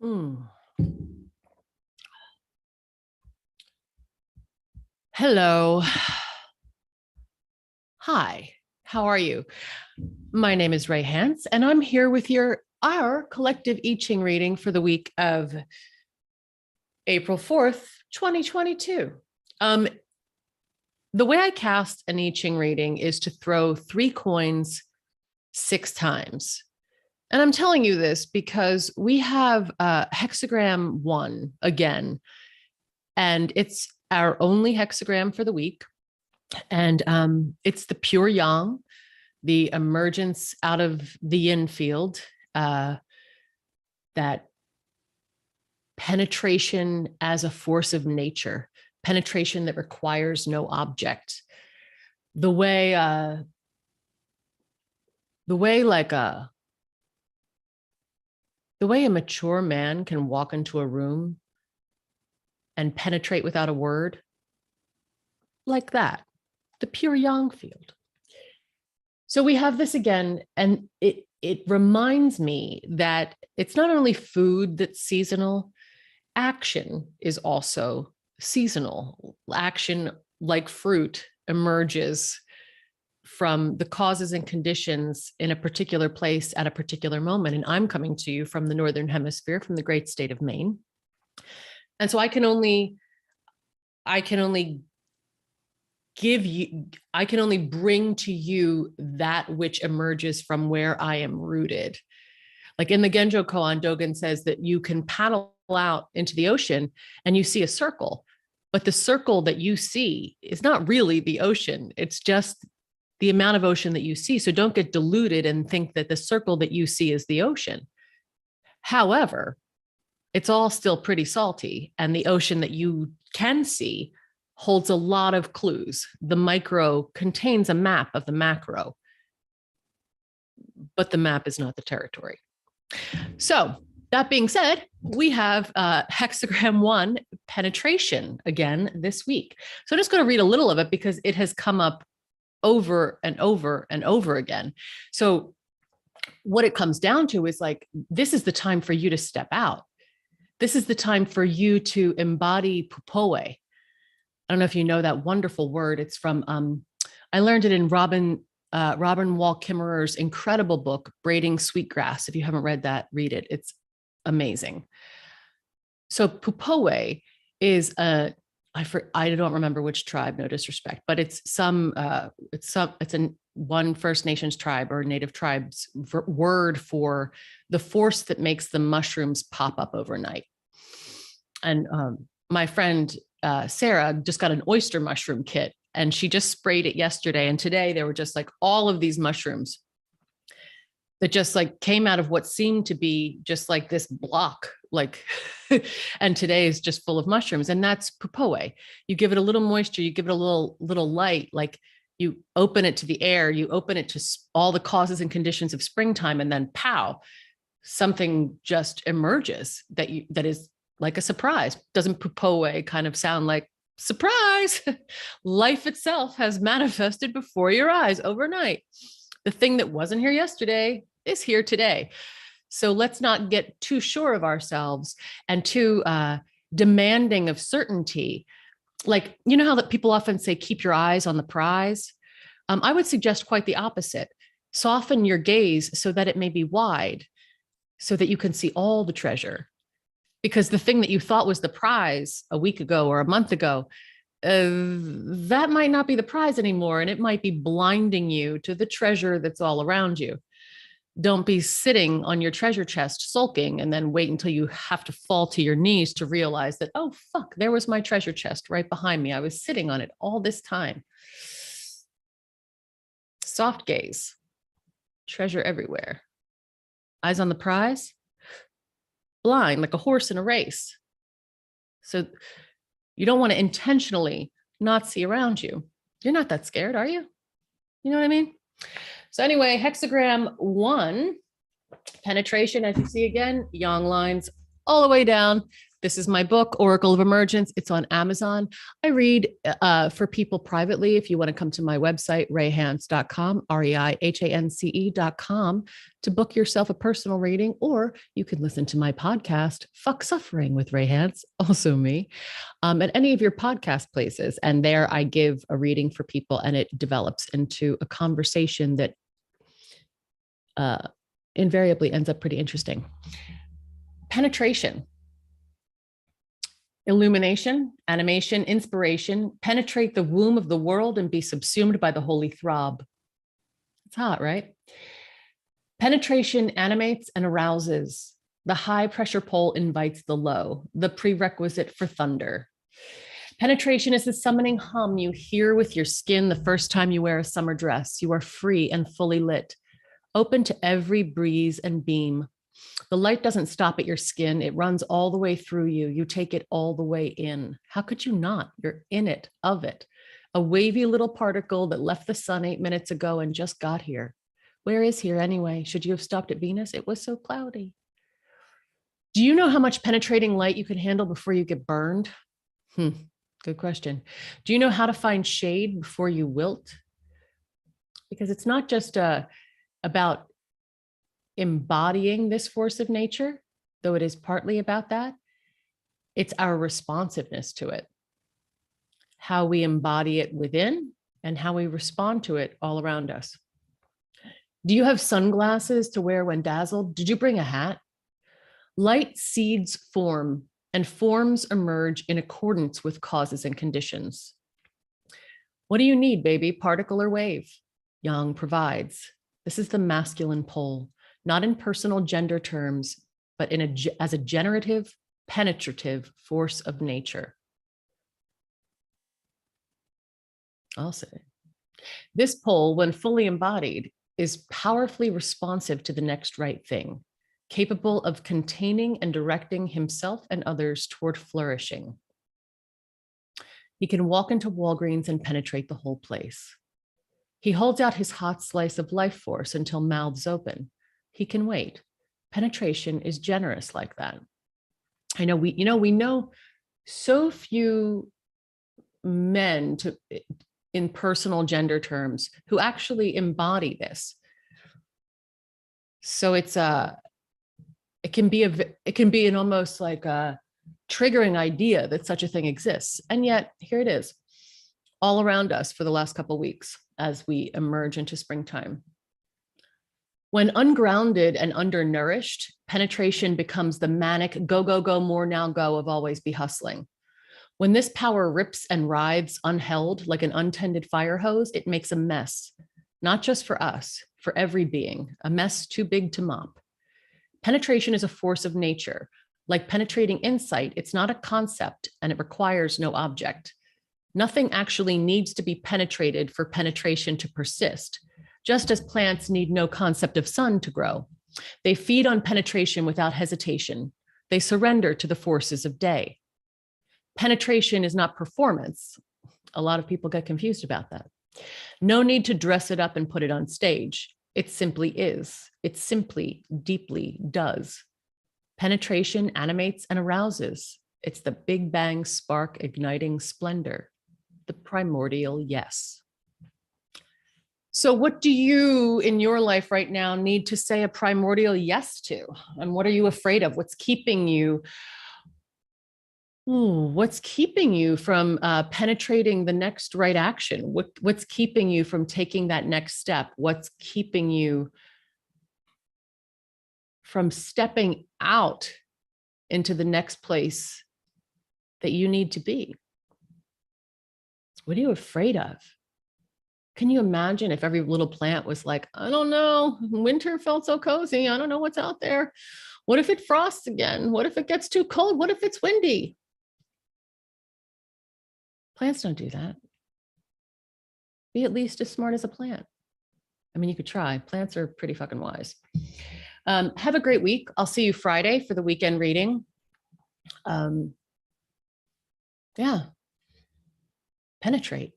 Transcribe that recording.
Mm. Hello. Hi. How are you? My name is Ray Hance, and I'm here with our collective I Ching reading for the week of April 4th, 2022. The way I cast an I Ching reading is to throw 3 coins 6 times. And I'm telling you this because we have Hexagram 1 again, and it's our only hexagram for the week. And it's the pure yang, the emergence out of the yin field, that penetration as a force of nature, penetration that requires no object. The way a mature man can walk into a room and penetrate without a word, like that, the pure yang field. So we have this again, and it reminds me that it's not only food that's seasonal, action is also seasonal. Action, like fruit, emerges from the causes and conditions in a particular place at a particular moment. And I'm coming to you from the Northern Hemisphere, from the great state of Maine. And so I can only bring to you that which emerges from where I am rooted. Like in the Genjo Koan, Dogen says that you can paddle out into the ocean and you see a circle, but the circle that you see is not really the ocean. It's just the amount of ocean that you see. So don't get deluded and think that the circle that you see is the ocean. However, it's all still pretty salty, and the ocean that you can see holds a lot of clues. The micro contains a map of the macro, but the map is not the territory. So that being said, we have Hexagram 1 penetration again this week. So I'm just going to read a little of it because it has come up over and over and over again. So what it comes down to is like, this is the time for you to step out. This is the time for you to embody pupoe. I don't know if you know that wonderful word. It's from, I learned it in Robin Wall Kimmerer's incredible book, Braiding Sweetgrass. If you haven't read that, read it. It's amazing. So pupoe is I don't remember which tribe, no disrespect, but it's one First Nations tribe or Native tribe's word for the force that makes the mushrooms pop up overnight. And my friend Sarah just got an oyster mushroom kit, and she just sprayed it yesterday. And today there were just like all of these mushrooms that just like came out of what seemed to be just like this block, like, and today is just full of mushrooms. And that's pupoe. You give it a little moisture, you give it a little light, like you open it to the air, you open it to all the causes and conditions of springtime, and then pow, something just emerges that is like a surprise. Doesn't pupoe kind of sound like surprise? Life itself has manifested before your eyes overnight. The thing that wasn't here yesterday is here today. So let's not get too sure of ourselves and too demanding of certainty. Like, you know how that people often say, keep your eyes on the prize? I would suggest quite the opposite. Soften your gaze so that it may be wide, so that you can see all the treasure. Because the thing that you thought was the prize a week ago or a month ago, that might not be the prize anymore. And it might be blinding you to the treasure that's all around you. Don't be sitting on your treasure chest sulking and then wait until you have to fall to your knees to realize that, oh, fuck, there was my treasure chest right behind me. I was sitting on it all this time. Soft gaze, treasure everywhere. Eyes on the prize, blind like a horse in a race. So you don't want to intentionally not see around you. You're not that scared, are you? You know what I mean? So anyway, Hexagram 1, penetration, as you see again, yang lines all the way down, This is my book, Oracle of Emergence. It's on Amazon. I read for people privately. If you want to come to my website, reihance.com, REIHANCE.com, to book yourself a personal reading, or you can listen to my podcast, Fuck Suffering with Ray Hance, also me, at any of your podcast places. And there I give a reading for people, and it develops into a conversation that invariably ends up pretty interesting. Penetration. Illumination, animation, inspiration, penetrate the womb of the world and be subsumed by the holy throb. It's hot, right? Penetration animates and arouses. The high pressure pole invites the low, the prerequisite for thunder. Penetration is the summoning hum you hear with your skin the first time you wear a summer dress. You are free and fully lit, open to every breeze and beam. The light doesn't stop at your skin. It runs all the way through you. You take it all the way in. How could you not? You're in it, of it. A wavy little particle that left the sun 8 minutes ago and just got here. Where is here anyway? Should you have stopped at Venus? It was so cloudy. Do you know how much penetrating light you can handle before you get burned? Good question. Do you know how to find shade before you wilt? Because it's not just about embodying this force of nature, though it is partly about that. It's our responsiveness to it, how we embody it within and how we respond to it all around us. Do you have sunglasses to wear when dazzled? Did you bring a hat? Light seeds form, and forms emerge in accordance with causes and conditions. What do you need, baby? Particle or wave? Yang provides. This is the masculine pole. Not in personal gender terms, but as a generative, penetrative force of nature. I'll say. This pole, when fully embodied, is powerfully responsive to the next right thing, capable of containing and directing himself and others toward flourishing. He can walk into Walgreens and penetrate the whole place. He holds out his hot slice of life force until mouths open. He can wait. Penetration is generous like that. I know we know so few men in personal gender terms who actually embody this. So it can be an almost like a triggering idea that such a thing exists. And yet here it is, all around us for the last couple of weeks as we emerge into springtime. When ungrounded and undernourished, penetration becomes the manic go, go, go, more now go of always be hustling. When this power rips and writhes unheld like an untended fire hose, it makes a mess, not just for us, for every being, a mess too big to mop. Penetration is a force of nature. Like penetrating insight, it's not a concept and it requires no object. Nothing actually needs to be penetrated for penetration to persist. Just as plants need no concept of sun to grow. They feed on penetration without hesitation. They surrender to the forces of day. Penetration is not performance. A lot of people get confused about that. No need to dress it up and put it on stage. It simply is. It simply, deeply does. Penetration animates and arouses. It's the Big Bang spark igniting splendor. The primordial yes. So what do you in your life right now need to say a primordial yes to? And what are you afraid of? What's keeping you? What's keeping you from penetrating the next right action? What's keeping you from taking that next step? What's keeping you from stepping out into the next place that you need to be? What are you afraid of? Can you imagine if every little plant was like, I don't know, winter felt so cozy. I don't know what's out there. What if it frosts again? What if it gets too cold? What if it's windy? Plants don't do that. Be at least as smart as a plant. I mean, you could try. Plants are pretty fucking wise. Have a great week. I'll see you Friday for the weekend reading. Yeah. Penetrate.